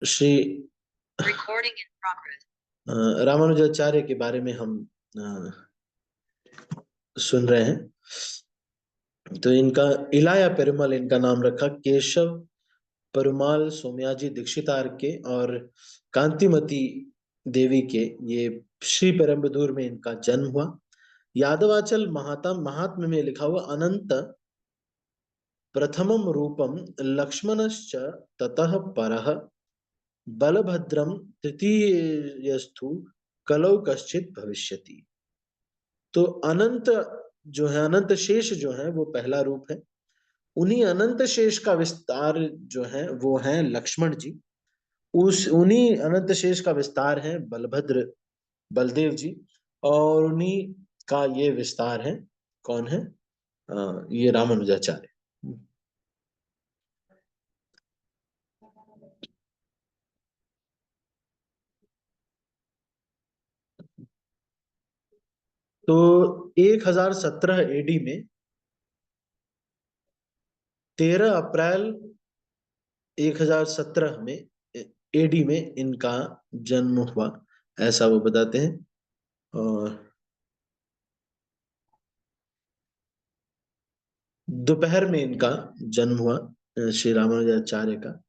श्री रामानुजाचार्य के बारे में हम सुन रहे हैं। तो इनका इलाया पेरुमल इनका नाम रखा, केशव पेरुमाल सोमयाजी दीक्षितार के और कांतिमती देवी के, ये श्री पेरम्बदूर में इनका जन्म हुआ। यादवाचल महात्म्य में लिखा हुआ अनंत प्रथमम रूपम लक्ष्मणश्च ततः परः बलभद्रम तृतीयस्तु कलौ कश्चित भविष्यति। तो अनंत जो है, अनंत शेष जो है वो पहला रूप है। उन्हीं अनंत शेष का विस्तार जो है वो है लक्ष्मण जी। उन्हीं अनंत शेष का विस्तार है बलभद्र बलदेव जी, और उन्हीं का ये विस्तार है, कौन है, ये रामानुजाचार्य। तो 1017 एडी में 13 अप्रैल 1017 में एडी में इनका जन्म हुआ, ऐसा वो बताते हैं। और दोपहर में इनका जन्म हुआ श्री रामानुजाचार्य का।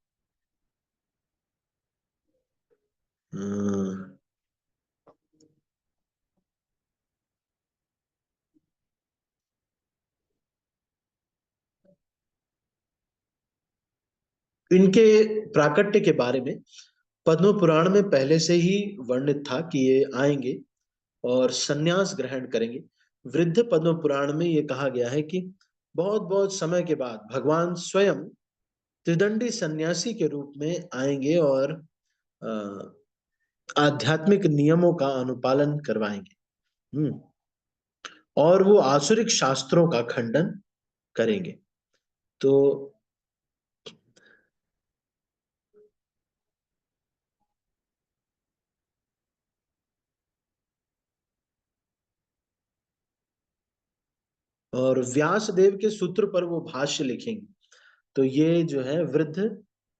इनके प्राकट्य के बारे में पद्म पुराण में पहले से ही वर्णित था कि ये आएंगे और संन्यास ग्रहण करेंगे। वृद्ध पद्म पुराण में ये कहा गया है कि बहुत बहुत समय के बाद भगवान स्वयं त्रिदंडी सन्यासी के रूप में आएंगे और आध्यात्मिक नियमों का अनुपालन करवाएंगे। और वो आसुरिक शास्त्रों का खंडन करेंगे। तो और व्यास देव के सूत्र पर वो भाष्य लिखेंगे। तो ये जो है वृद्ध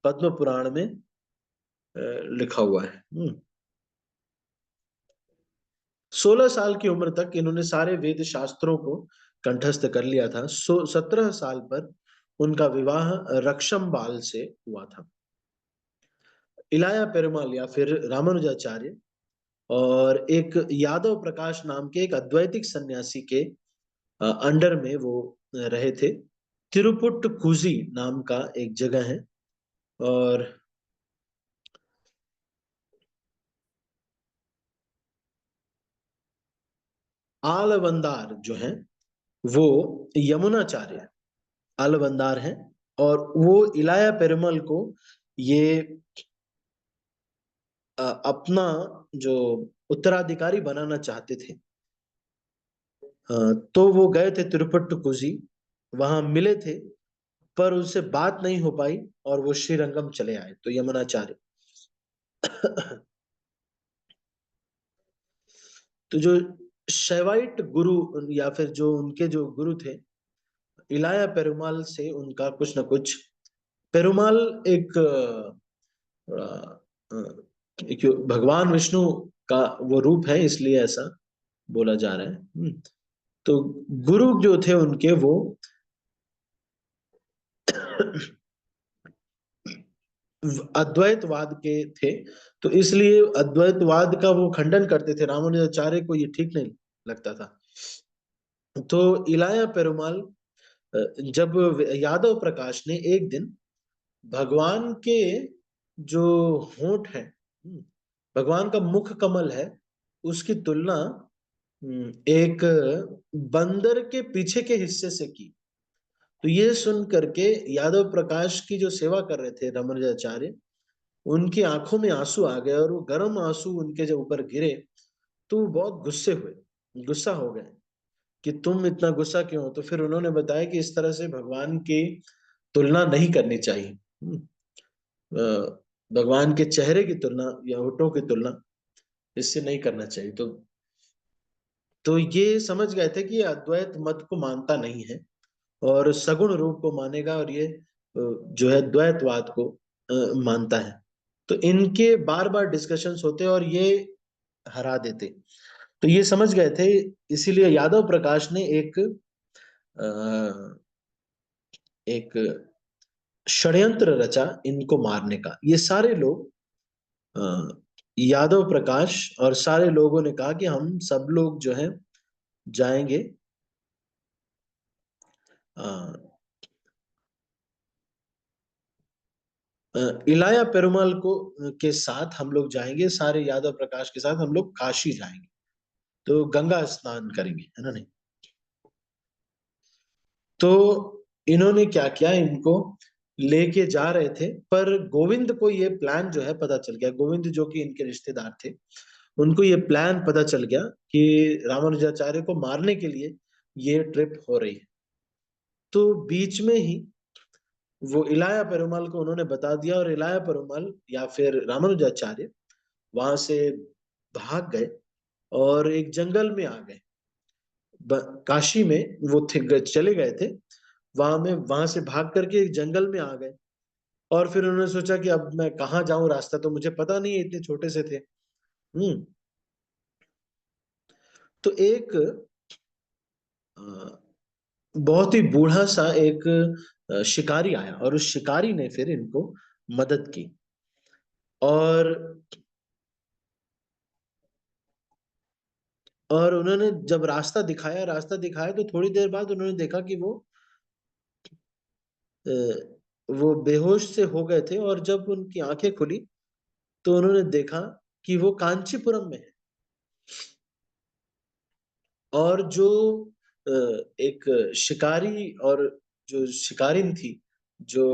पद्म पुराण में लिखा हुआ है। 16 साल की उम्र तक इन्होंने सारे वेद शास्त्रों को कंठस्थ कर लिया था। 17 साल पर उनका विवाह रक्षमबाल से हुआ था। इलाया पेरुमाल या फिर रामानुजाचार्य और एक यादव प्रकाश नाम के एक अद्वैतिक सन्यासी के अंडर में वो रहे थे। तिरुपुट्टकुजी नाम का एक जगह है। और आलवंदार जो है वो यमुनाचार्य आलवंदार है, और वो इलाया पेरुमल को ये अपना जो उत्तराधिकारी बनाना चाहते थे। तो वो गए थे तिरुपट्टकुजी, वहां मिले थे, पर उनसे बात नहीं हो पाई और वो श्रीरंगम चले आए। तो यमुनाचार्य तो जो शैवाइट गुरु या फिर जो उनके जो गुरु थे इलाया पेरुमाल से उनका कुछ ना कुछ, पेरुमाल एक एक भगवान विष्णु का वो रूप है, इसलिए ऐसा बोला जा रहा है। तो गुरु जो थे उनके वो अद्वैतवाद के थे, तो इसलिए अद्वैतवाद का वो खंडन करते थे। रामानुजाचार्य को ये ठीक नहीं लगता था। तो इलाया पेरुमाल, जब यादव प्रकाश ने एक दिन भगवान के जो होंठ है, भगवान का मुख कमल है, उसकी तुलना एक बंदर के पीछे के हिस्से से की। तो ये सुन करके यादव प्रकाश की जो सेवा कर रहे थे रामानुजाचार्य, उनकी आंखों में आंसू आ गए और वो गर्म आंसू उनके जब ऊपर गिरे तो वो बहुत गुस्से हुए, गुस्सा हो गए कि तुम इतना गुस्सा क्यों हो। तो फिर उन्होंने बताया कि इस तरह से भगवान की तुलना नहीं करनी चाहिए। भगवान के चेहरे की तुलना या होठों की तुलना इससे नहीं करना चाहिए। तो ये समझ गए थे कि ये अद्वैत मत को मानता नहीं है और सगुण रूप को मानेगा, और ये जो है द्वैतवाद को मानता है। तो इनके बार बार डिस्कशंस होते और ये हरा देते। तो ये समझ गए थे, इसीलिए यादव प्रकाश ने एक षड्यंत्र रचा इनको मारने का। ये सारे लोग, यादव प्रकाश और सारे लोगों ने कहा कि हम सब लोग जो है जाएंगे, अ, इलाया पेरुमाल को के साथ हम लोग जाएंगे, सारे यादव प्रकाश के साथ हम लोग काशी जाएंगे, तो गंगा स्नान करेंगे, है ना नहीं। तो इन्होंने क्या किया, इनको लेके जा रहे थे, पर गोविंद को ये प्लान जो है पता चल गया। गोविंद जो कि इनके रिश्तेदार थे, उनको ये प्लान पता चल गया कि रामानुजाचार्य को मारने के लिए ये ट्रिप हो रही है। तो बीच में ही वो इलाया पेरुमाल को उन्होंने बता दिया, और इलाया पेरुमाल या फिर रामानुजाचार्य वहां से भाग गए और एक जंगल में आ गए। काशी में वो थे, चले गए थे, वहां से भाग करके एक जंगल में आ गए। और फिर उन्होंने सोचा कि अब मैं कहाँ जाऊं, रास्ता तो मुझे पता नहीं है, इतने छोटे से थे। तो एक बहुत ही बूढ़ा सा एक शिकारी आया, और उस शिकारी ने फिर इनको मदद की। और उन्होंने जब रास्ता दिखाया तो थोड़ी देर बाद उन्होंने देखा कि अ, वो बेहोश से हो गए थे, और जब उनकी आंखें खुली तो उन्होंने देखा कि वो कांचीपुरम में है। और जो एक शिकारी और जो शिकारिन थी, जो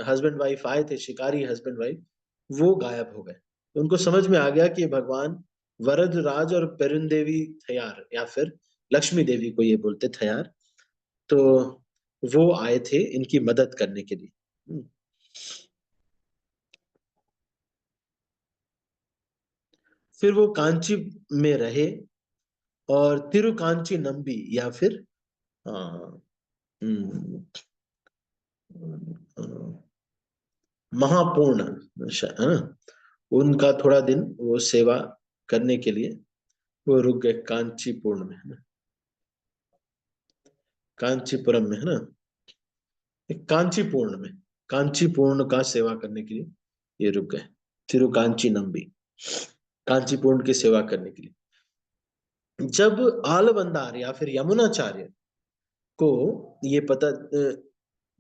हस्बैंड वाइफ आए थे, शिकारी हस्बैंड वाइफ, वो गायब हो गए। उनको समझ में आ गया कि भगवान वरदराज और पेरुंदेवी थयार, या फिर लक्ष्मी देवी को ये बोलते थयार, तो वो आए थे इनकी मदद करने के लिए। फिर वो कांची में रहे, और तिरुकांची नंबी या फिर अ, हम्म, महापूर्ण है ना, उनका थोड़ा दिन वो सेवा करने के लिए वो रुक गए कांचीपुरम में, है ना, कांचीपुरम में, है ना, कांचीपुरम में, कांचीपुरम का सेवा करने के लिए ये रुक गए, तिरुकांची नंबी, कांचीपुरम की सेवा करने के लिए। जब आलवंदार या फिर यमुनाचार्य को ये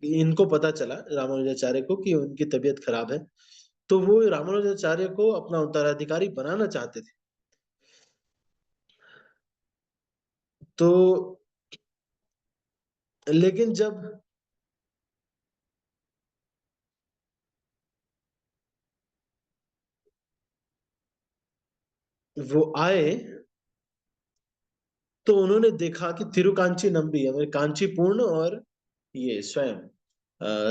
इनको पता चला रामानुजाचार्य को कि उनकी तबीयत खराब है, तो वो रामानुजाचार्य को अपना उत्तराधिकारी बनाना चाहते थे। तो लेकिन जब वो आए तो उन्होंने देखा कि तिरुकांची नंबी हमारे कांचीपूर्ण और ये स्वयं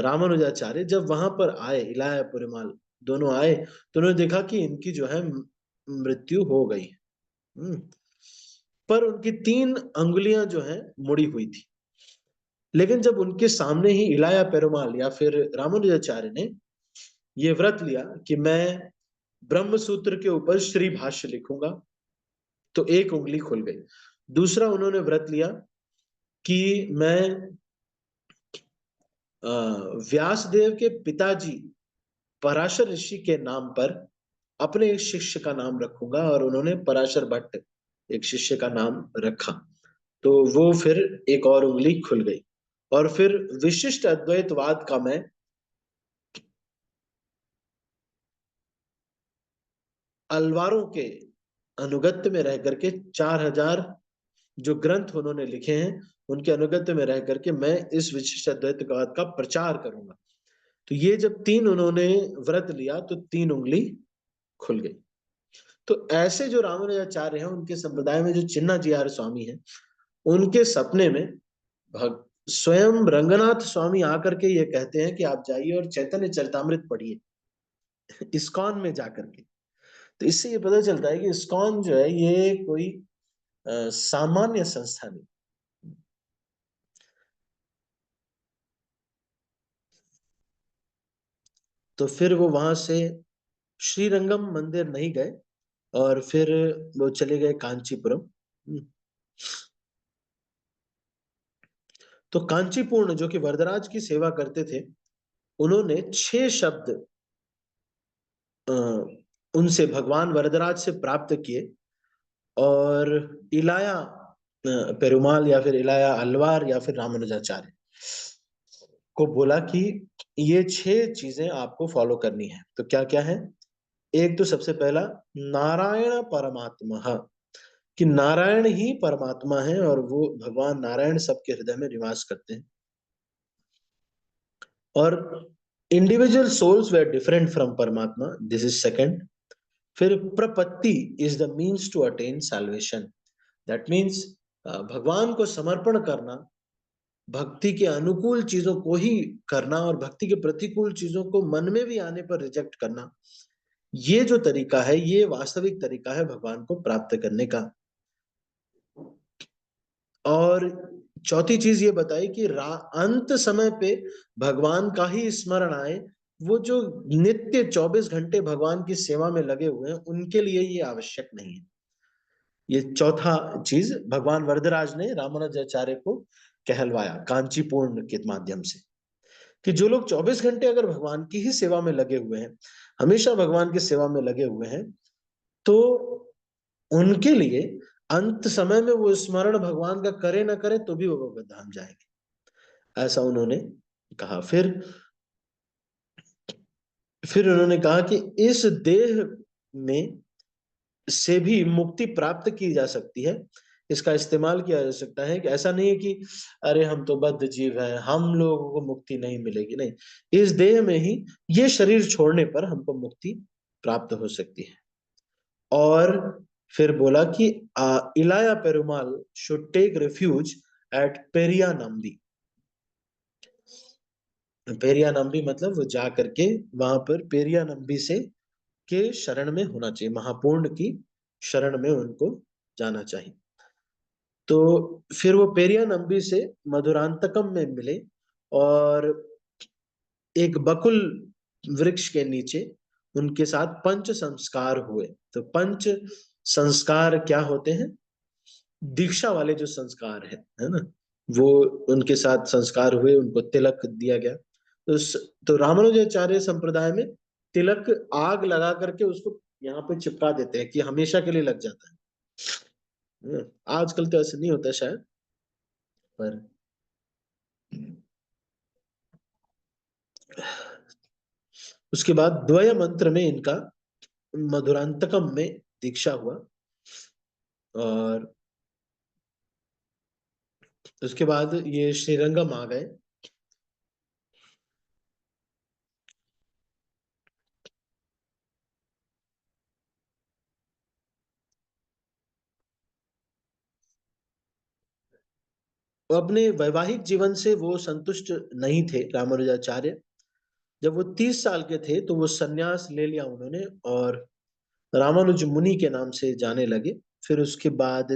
रामानुजाचार्य जब वहां पर आए, इलाया पेरुमाल दोनों आए, तो उन्होंने देखा कि इनकी जो है मृत्यु हो गई। हम्म, पर उनकी 3 अंगुलियां जो है मुड़ी हुई थी। लेकिन जब उनके सामने ही इलाया पेरुमाल या फिर रामानुजाचार्य ने ये व्रत लिया कि मैं ब्रह्म सूत्र के ऊपर श्री भाष्य लिखूंगा, तो एक उंगली खुल गई। दूसरा उन्होंने व्रत लिया कि मैं व्यासदेव के पिताजी पराशर ऋषि के नाम पर अपने एक शिष्य का नाम रखूंगा, और उन्होंने पराशर भट्ट एक शिष्य का नाम रखा। तो वो फिर एक और उंगली खुल गई। और फिर विशिष्ट अद्वैतवाद का मैं अलवारों के अनुगत्य में रह करके 4,000 जो ग्रंथ उन्होंने लिखे हैं उनके अनुगत्य में रह करके मैं इस विशिष्ट अद्वैतवाद का प्रचार करूंगा। तो ये जब 3 उन्होंने व्रत लिया तो 3 उंगली खुल गई। तो ऐसे जो रामानुजाचार्य हैं, उनके संप्रदाय में जो चिन्ना जीआर स्वामी हैं, उनके सपने में स्वयं रंगनाथ स्वामी आकर के ये कहते हैं कि आप जाइए और चैतन्य चरितामृत पढ़िए इस्कॉन में जाकर के। तो इससे ये पता चलता है कि इस्कॉन जो है ये कोई सामान्य संस्था नहीं। तो फिर वो वहां से श्रीरंगम मंदिर नहीं गए और फिर वो चले गए कांचीपुरम। तो कांचीपूर्ण जो कि वरदराज की सेवा करते थे, उन्होंने 6 शब्द अ, उनसे भगवान वरदराज से प्राप्त किए और इलाया पेरुमाल या फिर इलाया अलवार या फिर रामानुजाचार्य को बोला कि ये 6 चीजें आपको फॉलो करनी है। तो क्या क्या है? एक तो सबसे पहला, नारायण परमात्मा, कि नारायण ही परमात्मा है और वो भगवान नारायण सबके हृदय में निवास करते हैं। और individual souls were different from परमात्मा, दिस इज सेकंड। फिर प्रपत्ति is the means to attain salvation, that means भगवान को समर्पण करना, भक्ति के अनुकूल चीजों को ही करना और भक्ति के प्रतिकूल चीजों को मन में भी आने पर रिजेक्ट करना, ये जो तरीका है ये वास्तविक तरीका है भगवान को प्राप्त करने का। और चौथी चीज ये बताई कि अंत समय पे भगवान का ही स्मरण आए। वो जो नित्य 24 घंटे भगवान की सेवा में लगे हुए हैं उनके लिए ये आवश्यक नहीं है। ये चौथा चीज भगवान वरदराज ने रामानुजाचार्य को कहलवाया कांचीपूर्ण के माध्यम से, कि जो लोग 24 घंटे अगर भगवान की ही सेवा में लगे हुए हैं, हमेशा भगवान की सेवा में लगे हुए हैं, तो उनके लिए अंत समय में वो स्मरण भगवान का करे ना करे तो भी वो भगवत धाम जाएंगे, ऐसा उन्होंने कहा। फिर उन्होंने कहा कि इस देह में से भी मुक्ति प्राप्त की जा सकती है, इसका इस्तेमाल किया जा सकता है। कि ऐसा नहीं है कि अरे हम तो बद्ध जीव हैं, हम लोगों को मुक्ति नहीं मिलेगी, नहीं, इस देह में ही ये शरीर छोड़ने पर हमको मुक्ति प्राप्त हो सकती है। और फिर बोला कि Ilaya Perumal should take refuge at Periya Nambi. Periya Nambi मतलब वो जा करके वहां पर पेरिया नंबी से के शरण में होना चाहिए, महापूर्ण की शरण में उनको जाना चाहिए। तो फिर वो पेरिया नंबी से मधुरांतकम में मिले और एक बकुल वृक्ष के नीचे उनके साथ पंच संस्कार हुए। तो पंच संस्कार क्या होते हैं? दीक्षा वाले जो संस्कार है ना, वो उनके साथ संस्कार हुए, उनको तिलक दिया गया। तो रामानुजाचार्य संप्रदाय में तिलक आग लगा करके उसको यहाँ पे चिपका देते हैं कि हमेशा के लिए लग जाता है। आजकल तो ऐसे नहीं होता शायद, पर उसके बाद द्वय मंत्र में इनका मधुरांतकम में दीक्षा हुआ। और उसके बाद ये श्रीरंगम आ गए। अपने वैवाहिक जीवन से वो संतुष्ट नहीं थे रामानुजाचार्य। जब वो 30 साल के थे तो वो सन्यास ले लिया उन्होंने और रामानुज मुनि के नाम से जाने लगे। फिर उसके बाद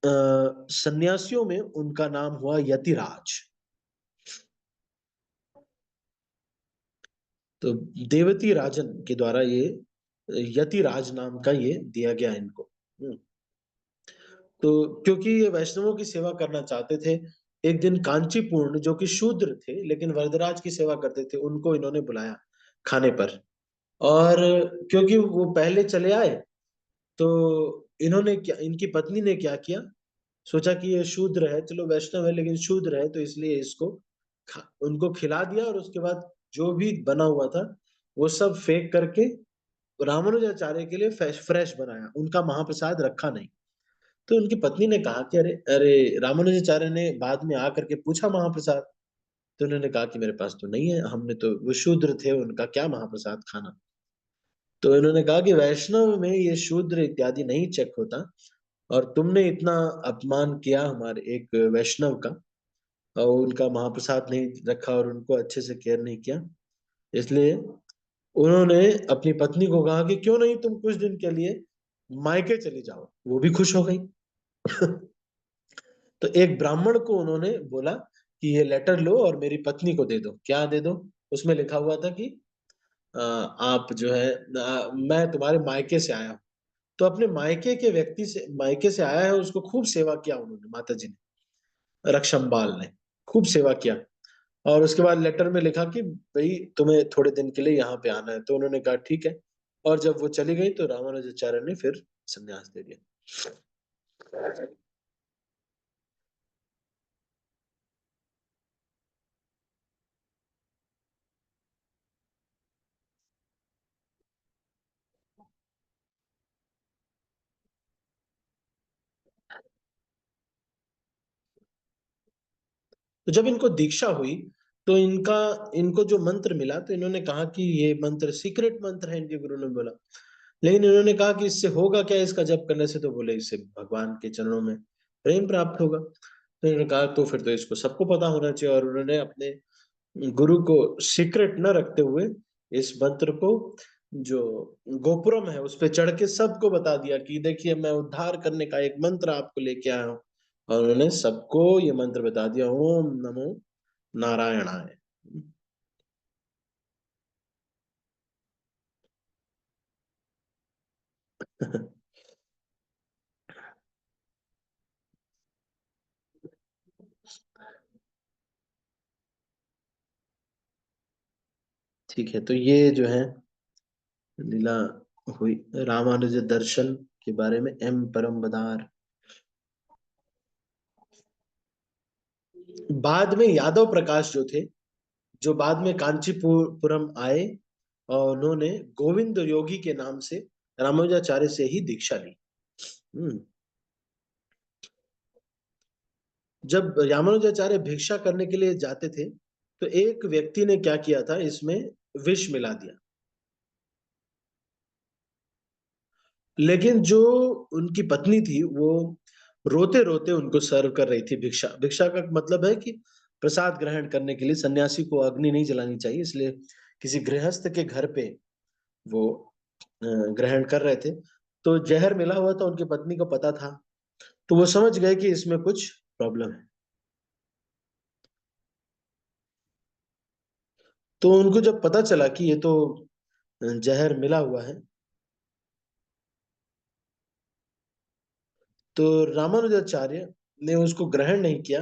सन्यासियों में उनका नाम हुआ यतिराज। तो देवती राजन के द्वारा ये यतिराज नाम का ये दिया गया इनको। तो क्योंकि ये वैष्णवों की सेवा करना चाहते थे, एक दिन कांचीपूर्ण जो कि शूद्र थे लेकिन वरदराज की सेवा करते थे, उनको इन्होंने बुलाया खाने पर। और क्योंकि वो पहले चले आए, तो इन्होंने क्या, इनकी पत्नी ने क्या किया, सोचा कि ये शूद्र है, चलो वैष्णव है लेकिन शूद्र है, तो इसलिए इसको उनको खिला दिया और उसके बाद जो भी बना हुआ था वो सब फेंक करके रामानुजाचार्य के लिए फ्रेश बनाया, उनका महाप्रसाद रखा नहीं। तो उनकी पत्नी ने कहा कि अरे अरे, रामानुजाचार्य ने बाद में आकर के पूछा महाप्रसाद, तो उन्होंने कहा कि मेरे पास तो नहीं है, हमने तो, वो शूद्र थे, उनका क्या महाप्रसाद खाना। तो इन्होंने कहा कि वैष्णव में ये शूद्र इत्यादि नहीं चेक होता, और तुमने इतना अपमान किया हमारे एक वैष्णव का, और उनका महाप्रसाद नहीं रखा और उनको अच्छे से केयर नहीं किया। इसलिए उन्होंने अपनी पत्नी को कहा कि क्यों नहीं तुम कुछ दिन के लिए मायके चली जाओ, वो भी खुश हो गई। तो एक ब्राह्मण को उन्होंने बोला कि ये लेटर लो और मेरी पत्नी को दे दो। क्या दे दो? उसमें लिखा हुआ था कि आप जो है मैं तुम्हारे मायके से आया हूँ। तो अपने मायके के व्यक्ति से, मायके से आया है, उसको खूब सेवा किया उन्होंने, माता जी ने, रक्षमबाल ने खूब सेवा किया। और उसके बाद लेटर में लिखा कि भाई तुम्हें थोड़े दिन के लिए यहाँ पे आना है, तो उन्होंने कहा ठीक है। और जब वो चली गई तो रामानुजाचार्य ने फिर संन्यास दे दिया। तो जब इनको दीक्षा हुई तो इनको जो मंत्र मिला, तो इन्होंने कहा कि ये मंत्र सीक्रेट मंत्र है, इनके गुरु ने बोला। लेकिन इन्होंने कहा कि इससे होगा क्या, इसका जप करने से? तो बोले इससे भगवान के चरणों में प्रेम प्राप्त होगा। तो इन्होंने कहा तो फिर तो इसको सबको पता होना चाहिए, और उन्होंने अपने गुरु को सीक्रेट न रखते हुए इस मंत्र को, जो गोपुरम है, उस पे चढ़ के सबको बता दिया कि देखिए मैं उद्धार करने का एक मंत्र आपको लेके आया हूँ। और उन्होंने सबको ये मंत्र बता दिया, ओम नमो नारायणाय। ठीक है, तो ये जो है लीला हुई रामानुज दर्शन के बारे में। एम परम बदार। बाद में यादव प्रकाश जो थे, जो बाद में कांचीपुरम आए, और उन्होंने गोविंद योगी के नाम से रामानुजाचार्य से ही दीक्षा ली। हम्म। जब रामानुजाचार्य भिक्षा करने के लिए जाते थे, तो एक व्यक्ति ने क्या किया था, इसमें विष मिला दिया। लेकिन जो उनकी पत्नी थी, वो रोते रोते उनको सर्व कर रही थी भिक्षा। भिक्षा का मतलब है कि प्रसाद ग्रहण करने के लिए सन्यासी को अग्नि नहीं जलानी चाहिए, इसलिए किसी गृहस्थ के घर पे वो ग्रहण कर रहे थे। तो जहर मिला हुआ था, उनकी पत्नी को पता था, तो वो समझ गए कि इसमें कुछ प्रॉब्लम है। तो उनको जब पता चला कि ये तो जहर मिला हुआ है, तो रामानुजाचार्य ने उसको ग्रहण नहीं किया।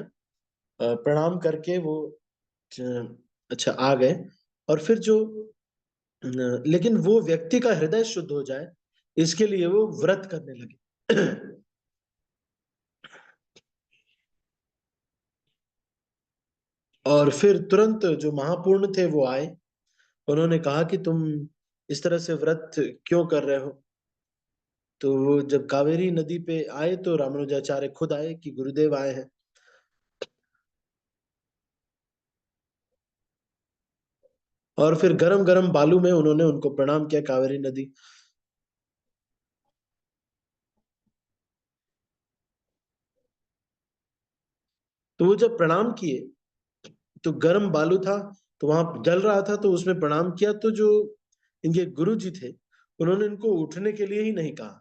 प्रणाम करके वो अच्छा आ गए। और फिर जो लेकिन वो व्यक्ति का हृदय शुद्ध हो जाए, इसके लिए वो व्रत करने लगे। और फिर तुरंत जो महापूर्ण थे वो आए। उन्होंने कहा कि तुम इस तरह से व्रत क्यों कर रहे हो? तो वो जब कावेरी नदी पे आए, तो रामानुजाचार्य खुद आए कि गुरुदेव आए हैं। और फिर गरम गरम बालू में उन्होंने उनको प्रणाम किया, कावेरी नदी। तो वो जब प्रणाम किए, तो गरम बालू था, तो वहां जल रहा था, तो उसमें प्रणाम किया। तो जो इनके गुरु जी थे, उन्होंने इनको उठने के लिए ही नहीं कहा।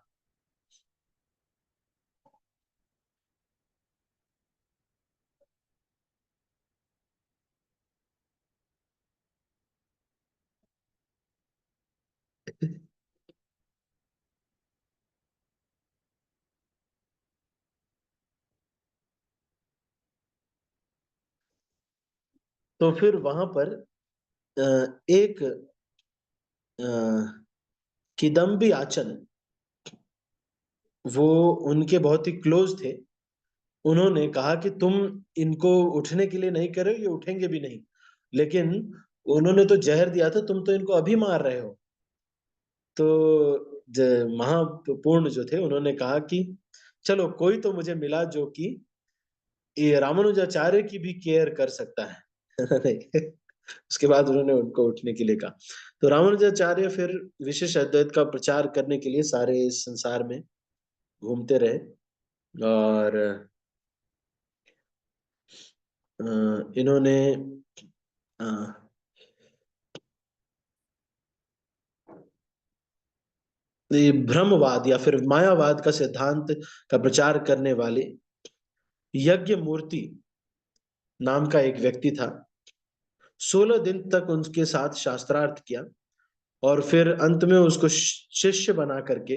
तो फिर वहां पर एक अ, किदम्बी आचन, वो उनके बहुत ही क्लोज थे। उन्होंने कहा कि तुम इनको उठने के लिए नहीं कर रहे हो, ये उठेंगे भी नहीं। लेकिन उन्होंने तो जहर दिया था, तुम तो इनको अभी मार रहे हो। तो महापूर्ण जो थे, उन्होंने कहा कि चलो कोई तो मुझे मिला जो कि ये रामानुजाचार्य की भी केयर कर सकता है। उसके बाद उन्होंने उनको उठने के लिए कहा। तो रामानुजाचार्य फिर विशेष अद्वैत का प्रचार करने के लिए सारे इस संसार में घूमते रहे। और इन्होंने अ, ये ब्रह्मवाद या फिर मायावाद का सिद्धांत का प्रचार करने वाले यज्ञ मूर्ति नाम का एक व्यक्ति था। 16 दिन तक उनके साथ शास्त्रार्थ किया। और फिर अंत में उसको शिष्य बना करके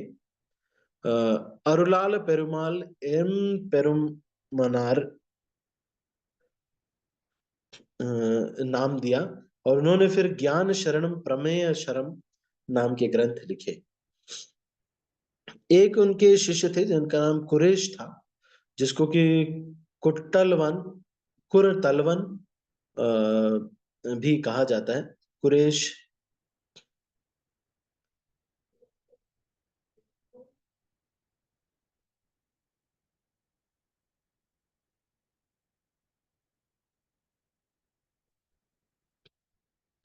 अरुलाल पेरुमाल एम पेरुमनार नाम दिया। और उन्होंने फिर ज्ञान शरणम प्रमेय शरम नाम के ग्रंथ लिखे। एक उनके शिष्य थे जिनका नाम कुरेश था, जिसको कि कुटलवन कुरतलवन भी कहा जाता है। कुरेश।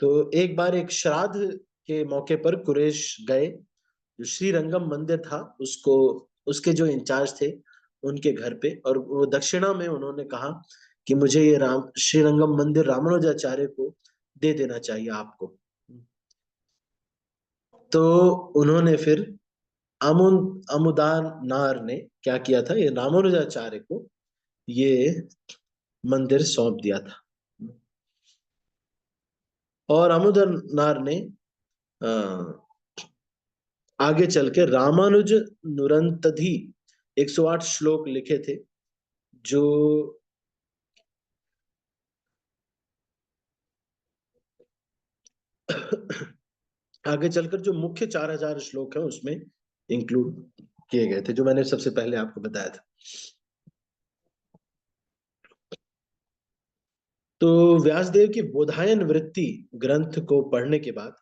तो एक बार एक श्राद्ध के मौके पर कुरेश गए, जो श्रीरंगम मंदिर था उसको, उसके जो इंचार्ज थे उनके घर पे, और वो दक्षिणा में उन्होंने कहा कि मुझे ये राम श्रीरंगम मंदिर रामानुजाचार्य को दे देना चाहिए आपको। तो उन्होंने फिर अमुदान नार ने क्या किया था, ये रामानुजाचार्य को ये मंदिर सौंप दिया था। और अमुदनार ने अ, आगे चल के रामानुज नुरंतधि 108 श्लोक लिखे थे, जो आगे चलकर जो मुख्य 4000 श्लोक है उसमें इंक्लूड किए गए थे, जो मैंने सबसे पहले आपको बताया था। तो व्यासदेव की बोधायन वृत्ति ग्रंथ को पढ़ने के बाद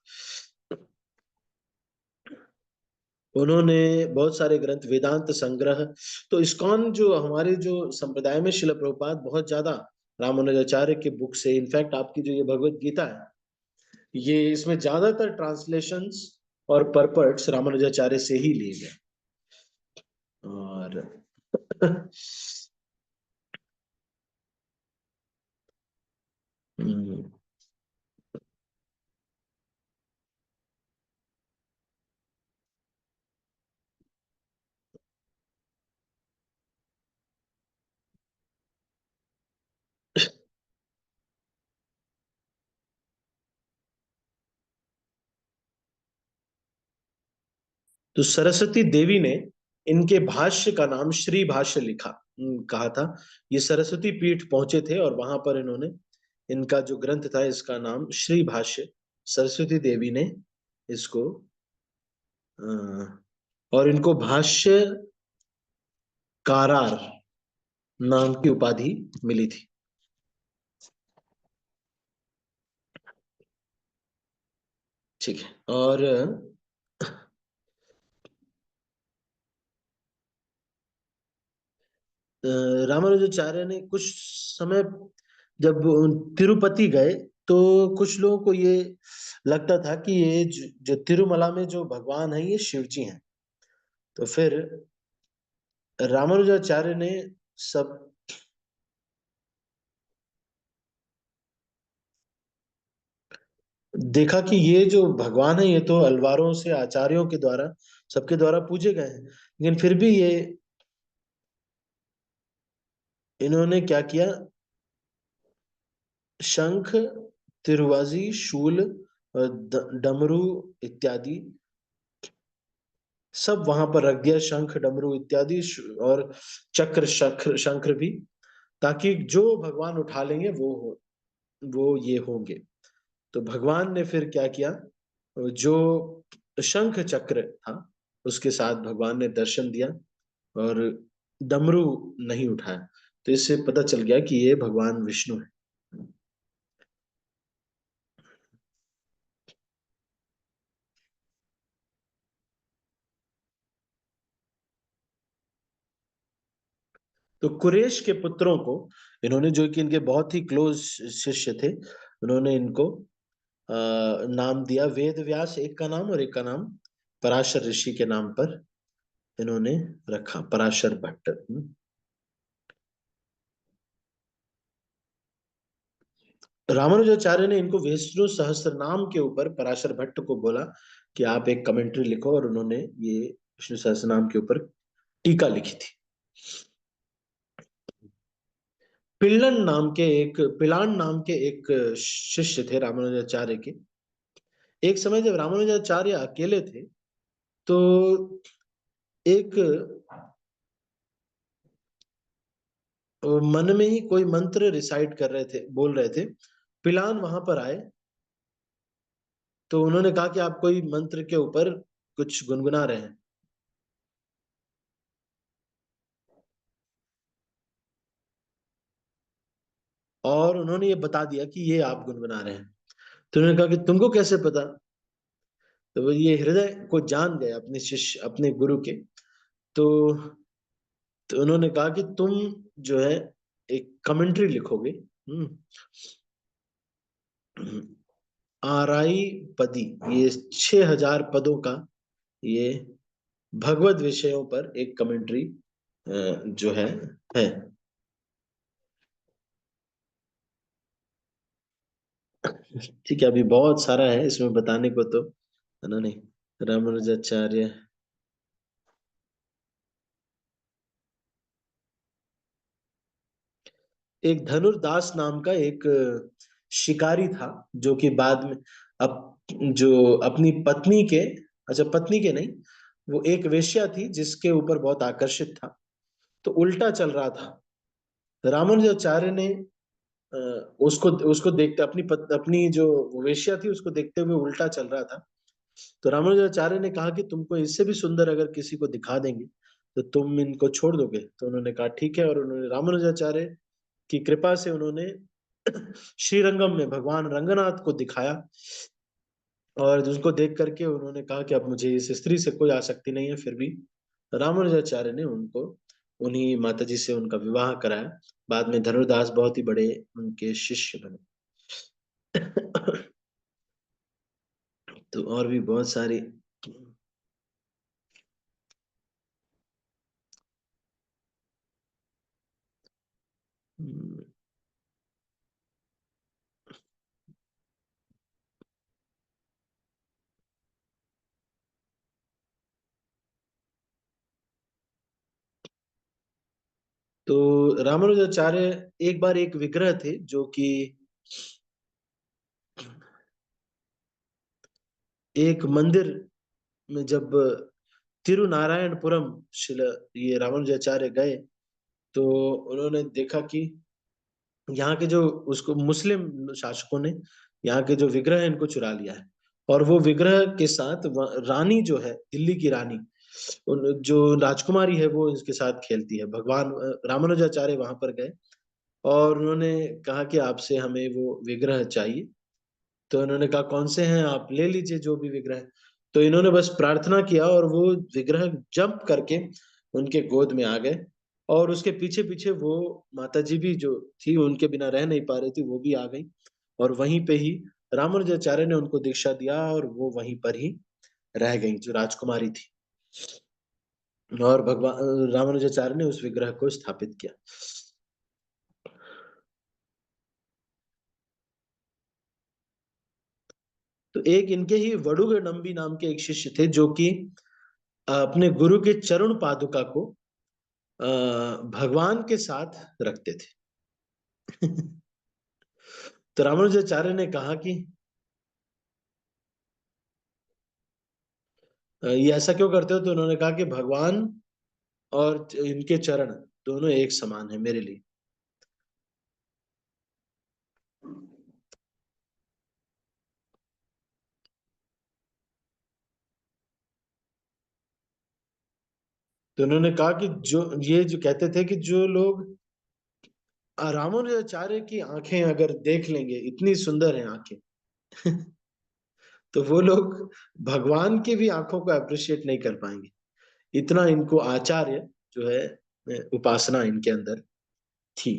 उन्होंने बहुत सारे ग्रंथ, वेदांत संग्रह, तो इस्कॉन जो हमारे जो संप्रदाय में शिला प्रभुपाद बहुत ज्यादा रामानुजाचार्य के बुक से, इनफैक्ट आपकी जो ये भगवत गीता है, ये इसमें ज्यादातर ट्रांसलेशंस और परपर्ट्स रामानुजाचार्य से ही लिए गए। और हम्म, तो सरस्वती देवी ने इनके भाष्य का नाम श्री भाष्य लिखा, कहा था। ये सरस्वती पीठ पहुंचे थे और वहां पर इन्होंने इनका जो ग्रंथ था इसका नाम श्री भाष्य, सरस्वती देवी ने इसको और इनको भाष्य कारार नाम की उपाधि मिली थी। ठीक है। और रामानुजाचार्य ने कुछ समय जब तिरुपति गए, तो कुछ लोगों को ये लगता था कि ये जो तिरुमला में जो भगवान है ये शिव जी हैं। तो फिर रामानुजाचार्य ने सब देखा कि ये जो भगवान है ये तो अलवारों से, आचार्यों के द्वारा, सबके द्वारा पूजे गए हैं, लेकिन फिर भी ये इन्होंने क्या किया, शंख, तिरुवाजी, शूल, डमरू इत्यादि सब वहां पर रख दिया, शंख डमरू इत्यादि, और चक्र शंख शंख भी, ताकि जो भगवान उठा लेंगे वो ये होंगे। तो भगवान ने फिर क्या किया, जो शंख चक्र था उसके साथ भगवान ने दर्शन दिया, और डमरू नहीं उठाया। तो इससे पता चल गया कि ये भगवान विष्णु है। तो कुरेश के पुत्रों को इन्होंने, जो कि इनके बहुत ही क्लोज शिष्य थे, उन्होंने इनको नाम दिया वेद व्यास, एक का नाम, और एक का नाम पराशर ऋषि के नाम पर इन्होंने रखा, पराशर भट्ट। रामानुजाचार्य ने इनको विष्णु सहस्त्र नाम के ऊपर पराशर भट्ट को बोला कि आप एक कमेंट्री लिखो, और उन्होंने ये विष्णु सहस्त्र नाम के ऊपर टीका लिखी थी। पिल्लन नाम के एक शिष्य थे रामानुजाचार्य के, एक समय जब रामानुजाचार्य अकेले थे, तो एक मन में ही कोई मंत्र रिसाइट कर रहे थे, बोल रहे थे। पिलान वहां पर आए, तो उन्होंने कहा कि आप कोई मंत्र के ऊपर कुछ गुनगुना रहे हैं। और उन्होंने ये बता दिया कि ये आप गुनगुना रहे हैं। तो उन्होंने कहा कि तुमको कैसे पता? तो वो ये हृदय को जान गए अपने शिष्य, अपने गुरु के। तो उन्होंने कहा कि तुम जो है एक कमेंट्री लिखोगे। हम्म, आराई पदी, ये 6,000 पदों का ये भगवत विषयों पर एक कमेंट्री जो है। ठीक है, अभी बहुत सारा है इसमें बताने को, तो है ना नहीं। रामानुजाचार्य, एक धनुर्दास नाम का एक शिकारी था, जो कि बाद में जो अपनी पत्नी के, अच्छा पत्नी के नहीं, वो एक वेश्या थी जिसके ऊपर बहुत आकर्षित था, तो उल्टा चल रहा था। रामानुजाचार्य ने अ, उसको उसको देखते, अपनी जो वेश्या थी उसको देखते हुए उल्टा चल रहा था। तो रामानुजाचार्य ने कहा कि तुमको इससे भी सुंदर अगर किसी को दिखा देंगे तो तुम इनको छोड़ दोगे? तो उन्होंने कहा ठीक है, और उन्होंने रामानुजाचार्य की कृपा से उन्होंने श्रीरंगम में भगवान रंगनाथ को दिखाया। और उसको देख करके उन्होंने कहा कि अब मुझे इस स्त्री से कोई आसक्ति नहीं है। फिर भी रामानुजाचार्य ने उनको, उन्हीं माताजी से उनका विवाह कराया। बाद में धनुर्दास बहुत ही बड़े उनके शिष्य बने। तो और भी बहुत सारी। तो रामानुजाचार्य एक बार एक विग्रह थे जो कि एक मंदिर में, जब तिरुनारायणपुरम शिला ये रामानुजाचार्य गए, तो उन्होंने देखा कि यहाँ के जो, उसको मुस्लिम शासकों ने यहाँ के जो विग्रह है इनको चुरा लिया है। और वो विग्रह के साथ रानी जो है, दिल्ली की रानी, जो राजकुमारी है, वो इसके साथ खेलती है। भगवान रामानुजाचार्य वहां पर गए और उन्होंने कहा कि आपसे हमें वो विग्रह चाहिए। तो इन्होंने कहा कौन से हैं, आप ले लीजिए जो भी विग्रह। तो इन्होंने बस प्रार्थना किया और वो विग्रह जंप करके उनके गोद में आ गए। और उसके पीछे पीछे वो माता जी भी जो थी, उनके बिना रह नहीं पा रही थी, वो भी आ गई। और वहीं पे ही रामानुजाचार्य ने उनको दीक्षा दिया और वो वहीं पर ही रह गई, जो राजकुमारी थी। और भगवान रामानुजाचार्य ने उस विग्रह को स्थापित किया। तो एक इनके ही वडुगडंबी नाम के एक शिष्य थे, जो कि अपने गुरु के चरण पादुका को भगवान के साथ रखते थे। तो रामानुजाचार्य ने कहा कि ये ऐसा क्यों करते हो? तो उन्होंने कहा कि भगवान और इनके चरण दोनों एक समान है मेरे लिए। तो उन्होंने कहा कि जो ये जो कहते थे कि जो लोग रामानुजाचार्य की आंखें अगर देख लेंगे, इतनी सुंदर है आंखें, तो वो लोग भगवान की भी आंखों को अप्रिशिएट नहीं कर पाएंगे। इतना इनको आचार्य जो है, उपासना इनके अंदर थी।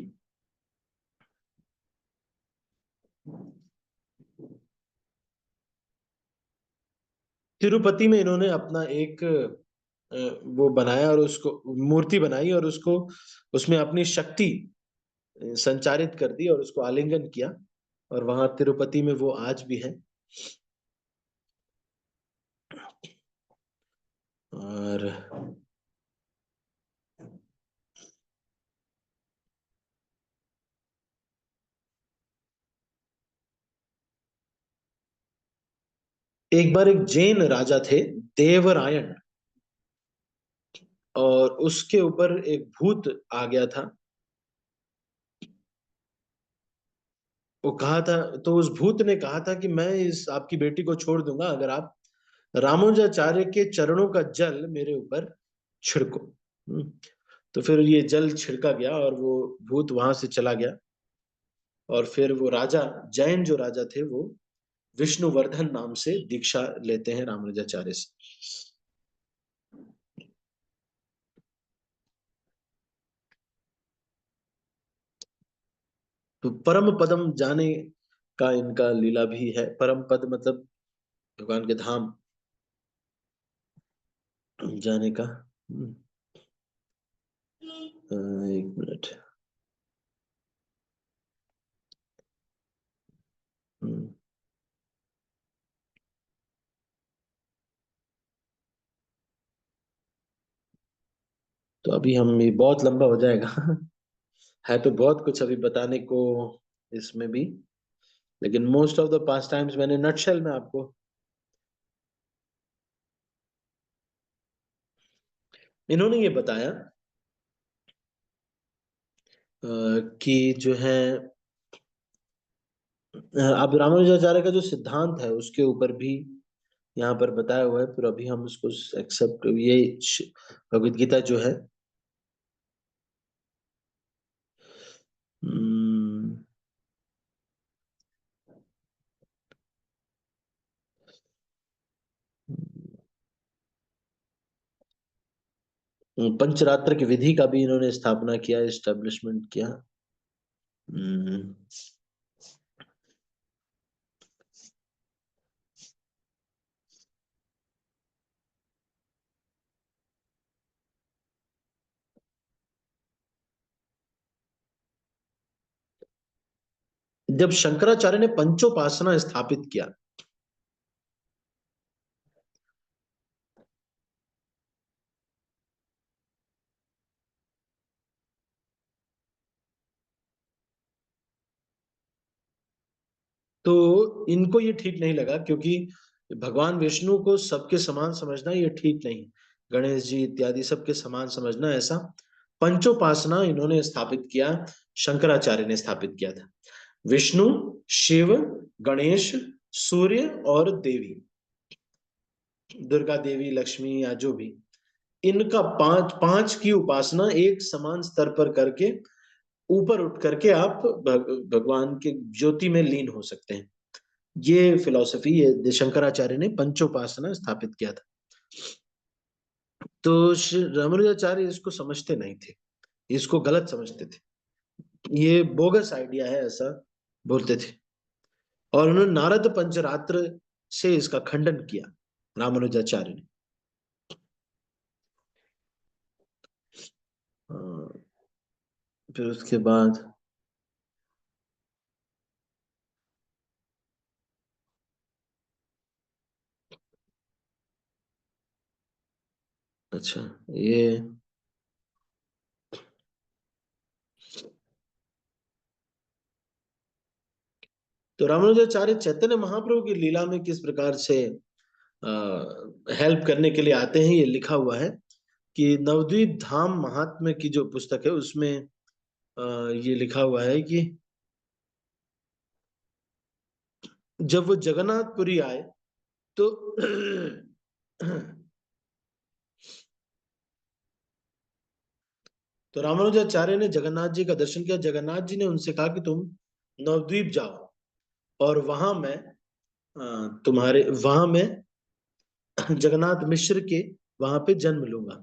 तिरुपति में इन्होंने अपना एक वो बनाया और उसको मूर्ति बनाई, और उसको उसमें अपनी शक्ति संचारित कर दी और उसको आलिंगन किया। और वहां तिरुपति में वो आज भी है। और एक बार एक जैन राजा थे, देवरायन, और उसके ऊपर एक भूत आ गया था। वो कहा था, तो उस भूत ने कहा था कि मैं इस आपकी बेटी को छोड़ दूंगा अगर आप रामानुजाचार्य के चरणों का जल मेरे ऊपर छिड़को। तो फिर ये जल छिड़का गया और वो भूत वहां से चला गया। और फिर वो राजा, जैन जो राजा थे, वो विष्णुवर्धन नाम से दीक्षा लेते हैं रामानुजाचार्य से। तो परम पदम जाने का इनका लीला भी है। परम पद मतलब भगवान के धाम जाने का। एक मिनट। हम्म, तो अभी हम, ये बहुत लंबा हो जाएगा। है तो बहुत कुछ अभी बताने को इसमें भी, लेकिन most of the pass times मैंने नटशेल में आपको, इन्होंने ये बताया कि जो है, अब रामानुजाचार्य का जो सिद्धांत है उसके ऊपर भी यहाँ पर बताया हुआ है। फिर अभी हम उसको एक्सेप्ट, ये भगवत गीता जो है, हम्म, पंचरात्र की विधि का भी इन्होंने स्थापना किया, एस्टेब्लिशमेंट किया। हम्म, जब शंकराचार्य ने पंचोपासना स्थापित किया, तो इनको ये ठीक नहीं लगा, क्योंकि भगवान विष्णु को सबके समान समझना ये ठीक नहीं। गणेश जी इत्यादि सबके समान समझना, ऐसा पंचोपासना इन्होंने स्थापित किया, शंकराचार्य ने स्थापित किया था। विष्णु, शिव, गणेश, सूर्य और देवी, दुर्गा देवी, लक्ष्मी या जो भी, इनका पांच पांच की उपासना एक समान स्तर पर करके ऊपर उठ करके आप भगवान के ज्योति में लीन हो सकते हैं। ये फिलॉसफी, ये शंकराचार्य ने पंचोपासना स्थापित किया था। तो रामानुजाचार्य इसको समझते नहीं थे, इसको गलत समझते थे, ये बोगस आइडिया है ऐसा बोलते थे। और उन्होंने नारद पंचरात्र से इसका खंडन किया, रामानुजाचार्य ने। हाँ, फिर उसके बाद, अच्छा, ये तो रामानुजाचार्य चैतन्य महाप्रभु की लीला में किस प्रकार से हेल्प करने के लिए आते हैं, ये लिखा हुआ है कि नवद्वीप धाम महात्म्य की जो पुस्तक है उसमें ये लिखा हुआ है कि जब वो जगन्नाथपुरी आए तो तो रामानुजाचार्य ने जगन्नाथ जी का दर्शन किया। जगन्नाथ जी ने उनसे कहा कि तुम नवद्वीप जाओ और वहां मैं तुम्हारे वहां मैं जगन्नाथ मिश्र के वहां पे जन्म लूंगा।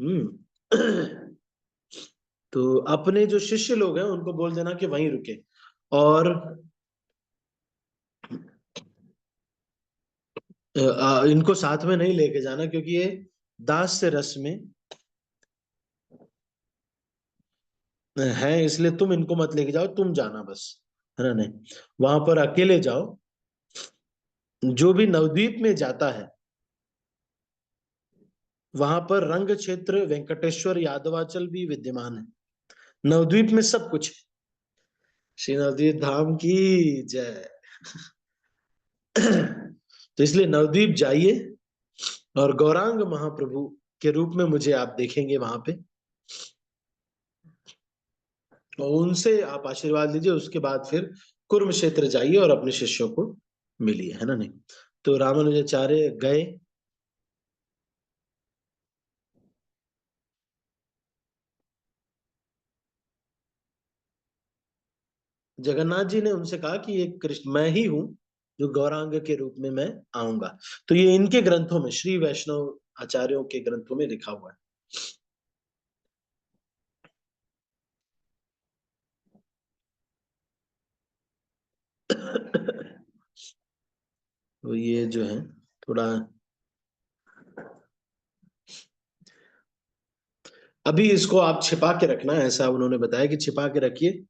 हम्म। तो अपने जो शिष्य लोग हैं उनको बोल देना कि वहीं रुके, और इनको साथ में नहीं लेके जाना, क्योंकि ये दास से रस में है, इसलिए तुम इनको मत लेके जाओ, तुम जाना बस, है ना, नहीं, वहां पर अकेले जाओ। जो भी नवद्वीप में जाता है वहां पर रंग क्षेत्र वेंकटेश्वर यादवाचल भी विद्यमान है। नवद्वीप में सब कुछ है। श्री नवद्वीप धाम की जय। तो इसलिए नवद्वीप जाइए और गौरांग महाप्रभु के रूप में मुझे आप देखेंगे वहां पे, और उनसे आप आशीर्वाद लीजिए। उसके बाद फिर कुरुक्षेत्र जाइए और अपने शिष्यों को मिलिए, है ना नहीं। तो रामानुजाचार्य गए। जगन्नाथ जी ने उनसे कहा कि ये कृष्ण मैं ही हूं जो गौरांग के रूप में मैं आऊंगा। तो ये इनके ग्रंथों में, श्री वैष्णव आचार्यों के ग्रंथों में लिखा हुआ है। तो ये जो है थोड़ा, अभी इसको आप छिपा के रखना, ऐसा उन्होंने बताया कि छिपा के रखिए।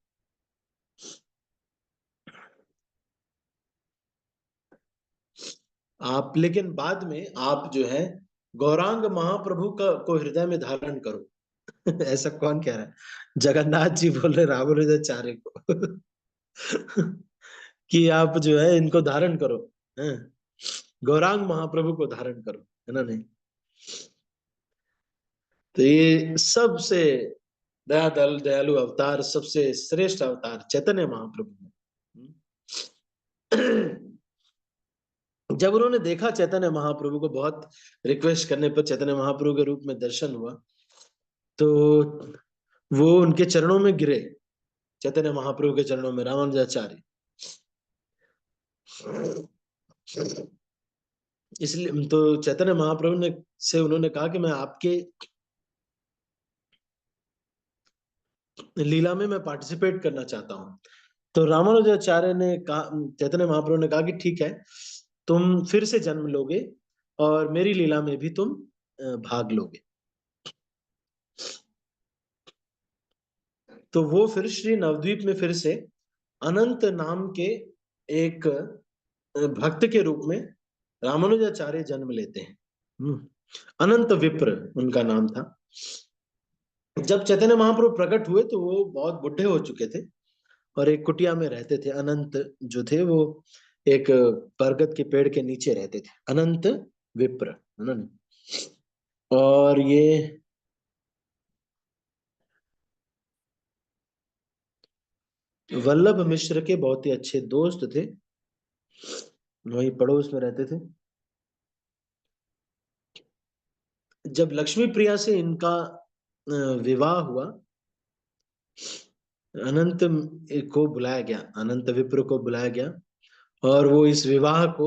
आप लेकिन बाद में आप जो है गौरांग महाप्रभु का को हृदय में धारण करो। ऐसा कौन कह रहा है? जगन्नाथ जी बोल रहे रामानुजाचार्य को कि आप जो है इनको धारण करो, हैं? गौरांग महाप्रभु को धारण करो, है ना नहीं। तो ये सबसे दयालु अवतार, सबसे श्रेष्ठ अवतार चैतन्य महाप्रभु है। जब उन्होंने देखा चैतन्य महाप्रभु को, बहुत रिक्वेस्ट करने पर चैतन्य महाप्रभु के रूप में दर्शन हुआ, तो वो उनके चरणों में गिरे, चैतन्य महाप्रभु के चरणों में, रामानुजाचार्य। इसलिए तो चैतन्य महाप्रभु ने से उन्होंने कहा कि मैं आपके लीला में मैं पार्टिसिपेट करना चाहता हूँ। तो रामानुजाचार्य ने कहा, चैतन्य महाप्रभु ने कहा कि ठीक है, तुम फिर से जन्म लोगे और मेरी लीला में भी तुम भाग लोगे। तो वो फिर श्री नवद्वीप में फिर से अनंत नाम के एक भक्त के रूप में रामानुजाचार्य जन्म लेते हैं। अनंत विप्र उनका नाम था। जब चैतन्य महाप्रभु प्रकट हुए तो वो बहुत बुढ़े हो चुके थे और एक कुटिया में रहते थे। अनंत जो थे वो एक बरगद के पेड़ के नीचे रहते थे, अनंत विप्र, है ना। और ये वल्लभ मिश्र के बहुत ही अच्छे दोस्त थे, वही पड़ोस में रहते थे। जब लक्ष्मी प्रिया से इनका विवाह हुआ, अनंत को बुलाया गया, अनंत विप्र को बुलाया गया, और वो इस विवाह को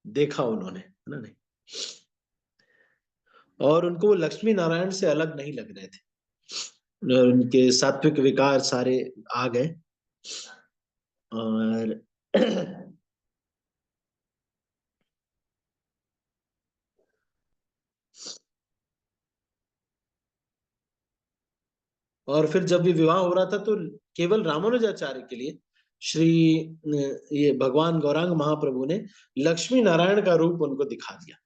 देखा उन्होंने, है ना नहीं। और उनको वो लक्ष्मी नारायण से अलग नहीं लग रहे थे, और उनके सात्विक विकार सारे आ गए। और और फिर जब ये विवाह हो रहा था तो केवल रामानुजाचार्य के लिए श्री ये भगवान गौरांग महाप्रभु ने लक्ष्मी नारायण का रूप उनको दिखा दिया।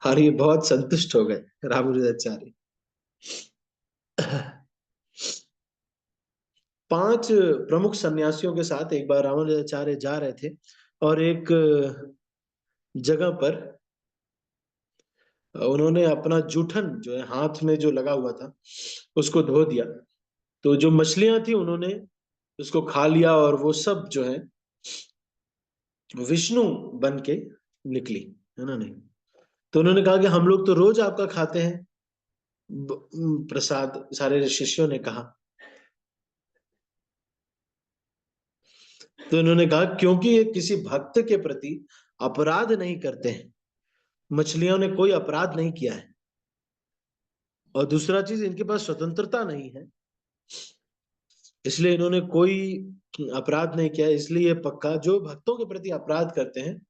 और ये बहुत संतुष्ट हो गए रामानुजाचार्य। 5 प्रमुख सन्यासियों के साथ एक बार रामानुजाचार्य जा रहे थे, और एक जगह पर उन्होंने अपना जूठन जो है हाथ में जो लगा हुआ था उसको धो दिया। तो जो मछलियां थी उन्होंने उसको खा लिया, और वो सब जो है विष्णु बन के निकली, है ना नहीं। तो उन्होंने कहा कि हम लोग तो रोज आपका खाते हैं प्रसाद, सारे शिष्यों ने कहा। तो उन्होंने कहा क्योंकि ये किसी भक्त के प्रति अपराध नहीं करते हैं, मछलियों ने कोई अपराध नहीं किया है, और दूसरा चीज इनके पास स्वतंत्रता नहीं है, इसलिए इन्होंने कोई अपराध नहीं किया। इसलिए ये पक्का जो भक्तों के प्रति अपराध करते हैं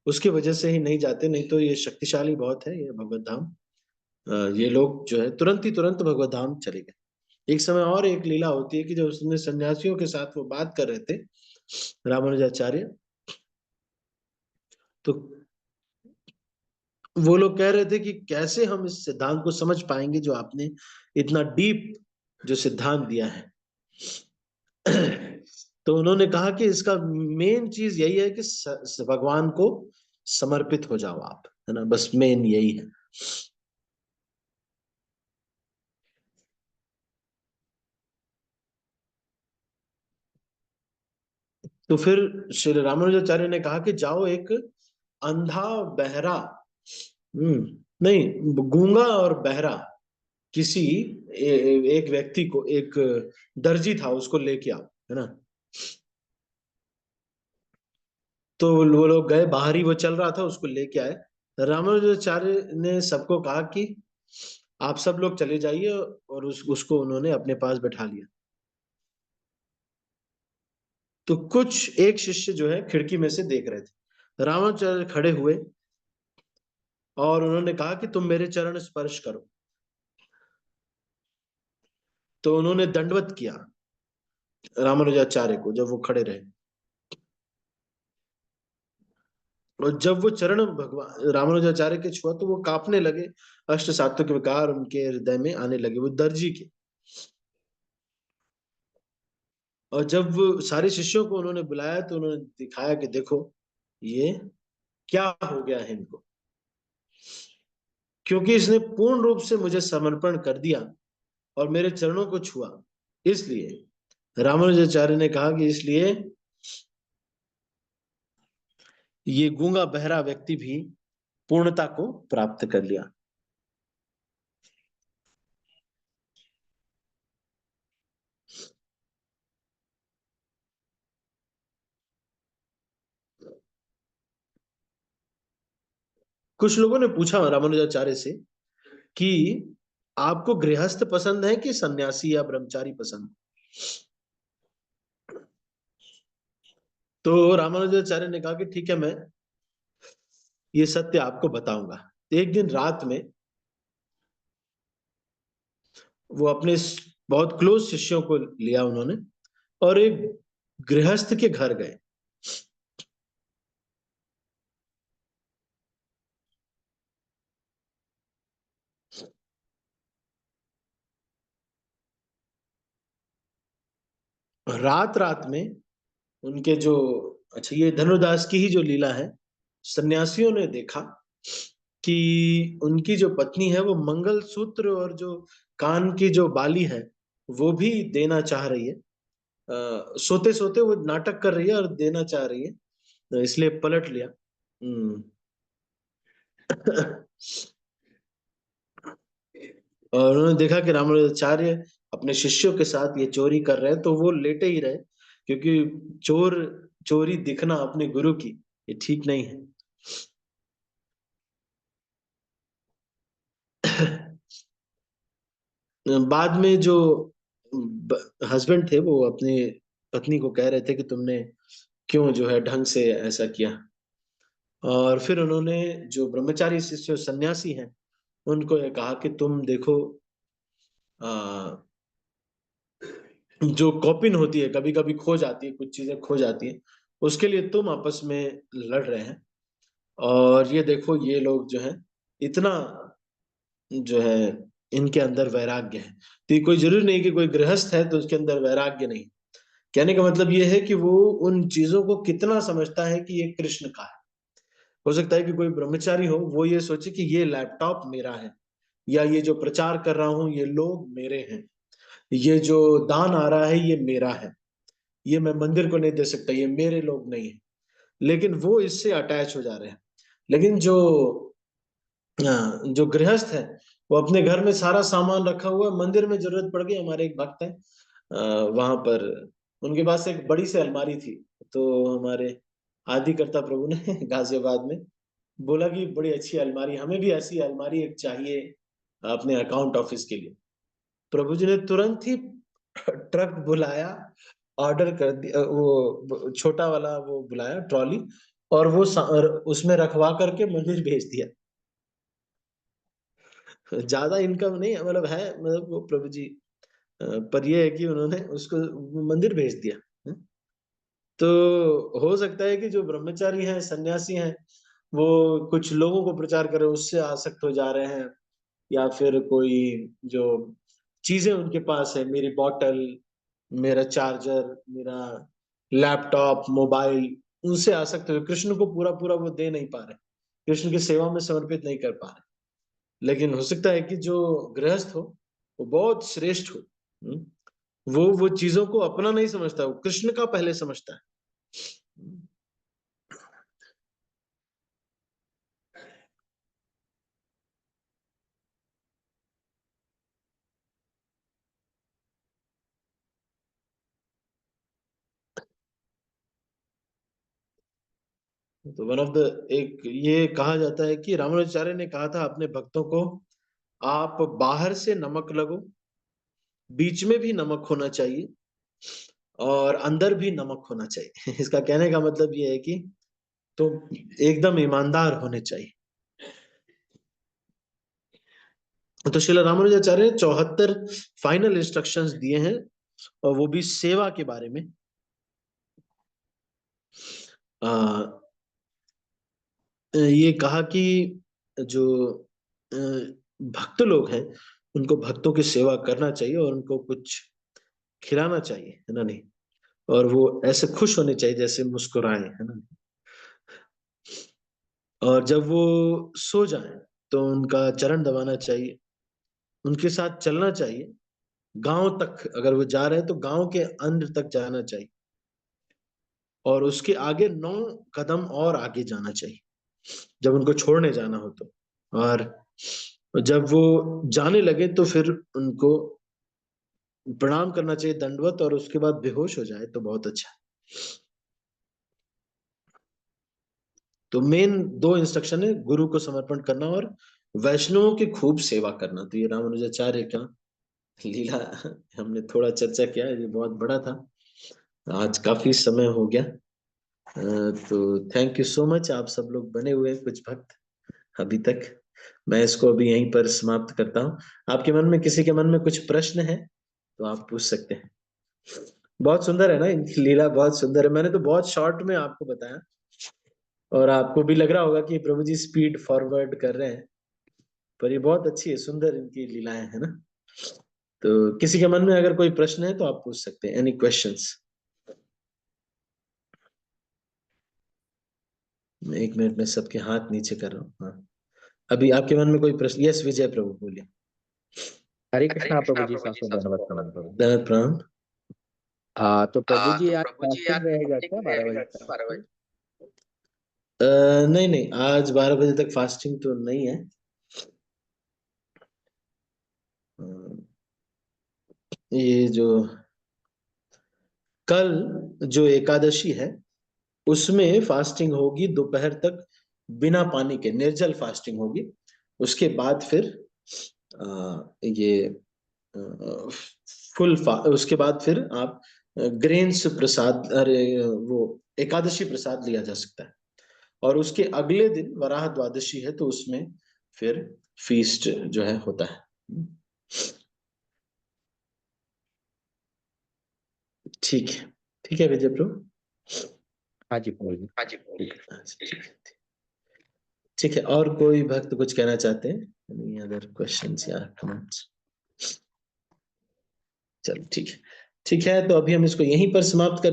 उसकी वजह से ही नहीं जाते, नहीं तो ये शक्तिशाली बहुत है ये भगवत धाम। ये लोग जो है तुरंत ही तुरंत भगवत धाम चले गए। एक समय और एक लीला होती है कि जब उसने सन्यासियों के साथ वो बात कर रहे थे रामानुजाचार्य, तो वो लोग कह रहे थे कि कैसे हम इस सिद्धांत को समझ पाएंगे जो आपने इतना डीप जो सिद्धांत दिया है। तो उन्होंने कहा कि इसका मेन चीज यही है कि भगवान को समर्पित हो जाओ आप, है ना, बस मेन यही है। तो फिर श्री रामानुजाचार्य ने कहा कि जाओ एक अंधा बहरा, नहीं, गूंगा और बहरा किसी एक व्यक्ति को, एक दर्जी था, उसको लेके आओ, है ना। तो वो लोग गए, बाहर ही वो चल रहा था, उसको लेके आए। रामानुजाचार्य ने सबको कहा कि आप सब लोग चले जाइए, और उसको उन्होंने अपने पास बैठा लिया। तो कुछ एक शिष्य जो है खिड़की में से देख रहे थे। रामाचार्य खड़े हुए और उन्होंने कहा कि तुम मेरे चरण स्पर्श करो। तो उन्होंने दंडवत किया रामानुजाचार्य को, जब वो खड़े रहे। और जब वो चरण भगवान रामानुजाचार्य के छुआ तो वो कांपने लगे, अष्ट सात्विक विकार उनके हृदय में आने लगे, वो दर्जी के। और जब वो सारे शिष्यों को उन्होंने बुलाया तो उन्होंने दिखाया कि देखो ये क्या हो गया है इनको, क्योंकि इसने पूर्ण रूप से मुझे समर्पण कर दिया और मेरे चरणों को छुआ। इसलिए रामानुजाचार्य ने कहा कि इसलिए ये गूंगा बहरा व्यक्ति भी पूर्णता को प्राप्त कर लिया। कुछ लोगों ने पूछा रामानुजाचार्य से कि आपको गृहस्थ पसंद है कि सन्यासी या ब्रह्मचारी पसंद? तो रामानुजाचार्य ने कहा कि ठीक है, मैं ये सत्य आपको बताऊंगा। एक दिन रात में वो अपने बहुत क्लोज शिष्यों को लिया उन्होंने, और एक गृहस्थ के घर गए। रात रात में उनके जो, अच्छा ये धनुर्दास की ही जो लीला है, सन्यासियों ने देखा कि उनकी जो पत्नी है वो मंगल सूत्र और जो कान की जो बाली है वो भी देना चाह रही है। सोते सोते वो नाटक कर रही है और देना चाह रही है, तो इसलिए पलट लिया। हम्म। और उन्होंने देखा कि रामानुजाचार्य अपने शिष्यों के साथ ये चोरी कर रहे हैं, तो वो लेटे ही रहे, क्योंकि चोर चोरी दिखना अपने गुरु की ये ठीक नहीं है। बाद में जो हस्बैंड थे वो अपनी पत्नी को कह रहे थे कि तुमने क्यों जो है ढंग से ऐसा किया। और फिर उन्होंने जो ब्रह्मचारी शिष्य सन्यासी हैं उनको ये कहा कि तुम देखो, आ, जो कॉपिन होती है कभी कभी खो जाती है, कुछ चीजें खो जाती है, उसके लिए तुम आपस में लड़ रहे हैं। और ये देखो ये लोग जो है इतना जो है इनके अंदर वैराग्य है। तो ये कोई जरूरी नहीं कि कोई गृहस्थ है तो उसके अंदर वैराग्य नहीं। कहने का मतलब ये है कि वो उन चीजों को कितना समझता है कि ये कृष्ण का है। हो सकता है कि कोई ब्रह्मचारी हो, वो ये सोचे कि ये लैपटॉप मेरा है, या ये जो प्रचार कर रहा हूं ये लोग मेरे हैं, ये जो दान आ रहा है ये मेरा है, ये मैं मंदिर को नहीं दे सकता, ये मेरे लोग नहीं है। लेकिन वो इससे अटैच हो जा रहे हैं। लेकिन जो गृहस्थ है वो अपने घर में सारा सामान रखा हुआ है, मंदिर में जरूरत पड़ गई, हमारे एक भक्त है वहां पर, उनके पास एक बड़ी सी अलमारी थी। तो हमारे आदिकर्ता प्रभु ने गाजियाबाद में बोला कि बड़ी अच्छी अलमारी, हमें भी ऐसी अलमारी एक चाहिए अपने अकाउंट ऑफिस के लिए। प्रभु जी ने तुरंत ही ट्रक बुलाया, ऑर्डर कर दिया, वो छोटा वाला वो बुलाया ट्रॉली, और वो उसमें रखवा करके मंदिर भेज दिया। ज्यादा इनकम नहीं है, मतलब है, मतलब वो प्रभु जी, पर ये है कि उन्होंने उसको मंदिर भेज दिया। तो हो सकता है कि जो ब्रह्मचारी हैं, सन्यासी हैं, वो कुछ लोगों को प्रचार कर रहे हैं, उससे आसक्त हो जा रहे हैं, या फिर कोई जो चीजें उनके पास है, मेरी बॉटल, मेरा चार्जर, मेरा लैपटॉप, मोबाइल, उनसे आसक्त हुए, कृष्ण को पूरा पूरा वो दे नहीं पा रहे, कृष्ण की सेवा में समर्पित नहीं कर पा रहे। लेकिन हो सकता है कि जो गृहस्थ हो वो बहुत श्रेष्ठ हो, वो चीजों को अपना नहीं समझता, वो कृष्ण का पहले समझता है। तो वन ऑफ द एक ये कहा जाता है कि रामानुजाचार्य ने कहा था अपने भक्तों को, आप बाहर से नमक लगो, बीच में भी नमक होना चाहिए और अंदर भी नमक होना चाहिए। इसका कहने का मतलब ये है कि तुम एकदम ईमानदार होने चाहिए। तो श्रील रामानुजाचार्य ने 74 फाइनल इंस्ट्रक्शंस दिए हैं, और वो भी सेवा के बारे में। ये कहा कि जो भक्त लोग हैं उनको भक्तों की सेवा करना चाहिए और उनको कुछ खिलाना चाहिए, है ना नहीं, और वो ऐसे खुश होने चाहिए जैसे मुस्कुराए, है ना। और जब वो सो जाएं तो उनका चरण दबाना चाहिए, उनके साथ चलना चाहिए, गांव तक अगर वो जा रहे हैं तो गांव के अंत तक जाना चाहिए, और उसके आगे 9 कदम और आगे जाना चाहिए जब उनको छोड़ने जाना हो तो। और जब वो जाने लगे तो फिर उनको प्रणाम करना चाहिए, दंडवत, और उसके बाद बेहोश हो जाए तो बहुत अच्छा है। तो मेन 2 इंस्ट्रक्शन है, गुरु को समर्पण करना और वैष्णवों की खूब सेवा करना। तो ये रामानुजाचार्य का लीला हमने थोड़ा चर्चा किया, ये बहुत बड़ा था, आज काफी समय हो गया। तो थैंक यू सो मच, आप सब लोग बने हुए हैं कुछ भक्त अभी तक। मैं इसको अभी यहीं पर समाप्त करता हूँ। आपके मन में, किसी के मन में कुछ प्रश्न है तो आप पूछ सकते हैं। बहुत सुंदर है ना, इनकी लीला बहुत सुंदर है, मैंने तो बहुत शॉर्ट में आपको बताया, और आपको भी लग रहा होगा कि प्रभु जी स्पीड फॉरवर्ड कर रहे हैं, पर ये बहुत अच्छी है, सुंदर इनकी लीलाएं है ना। तो किसी के मन में अगर कोई प्रश्न है तो आप पूछ सकते हैं, एनी क्वेश्चंस। मैं 1 मिनट में सबके हाथ नीचे कर रहा हूँ। हाँ, अभी आपके मन में कोई प्रश्न? यस, विजय प्रभु बोलिए। हरे कृष्णा प्रभु जी, सासो धन्यवाद प्रणाम प्रभु। धन्यवाद प्रणाम। तो प्रभु जी तो आज प्रभु जी आज फास्टिंग रहेगा फास्टिंग क्या 12 बजे रहेगा तक? 12 बजे? नहीं नहीं, आज 12 बजे तक फास्टिंग तो नहीं है। ये जो कल जो एकादशी है उसमें फास्टिंग होगी दोपहर तक, बिना पानी के निर्जल फास्टिंग होगी। उसके बाद फिर ये उसके बाद फिर आप ग्रेन्स प्रसाद, अरे वो एकादशी प्रसाद लिया जा सकता है। और उसके अगले दिन वराह द्वादशी है तो उसमें फिर फीस्ट जो है होता है। ठीक है, ठीक है विजय प्रभु। हाँ जी प्रभु जी। हाँ जी ठीक है, अच्छा, ठीक है, ठीक है। और कोई भक्त कुछ कहना चाहते हैं? एनी अदर क्वेश्चंस या कमेंट्स? चलो ठीक है, ठीक है, तो अभी हम इसको यहीं पर समाप्त कर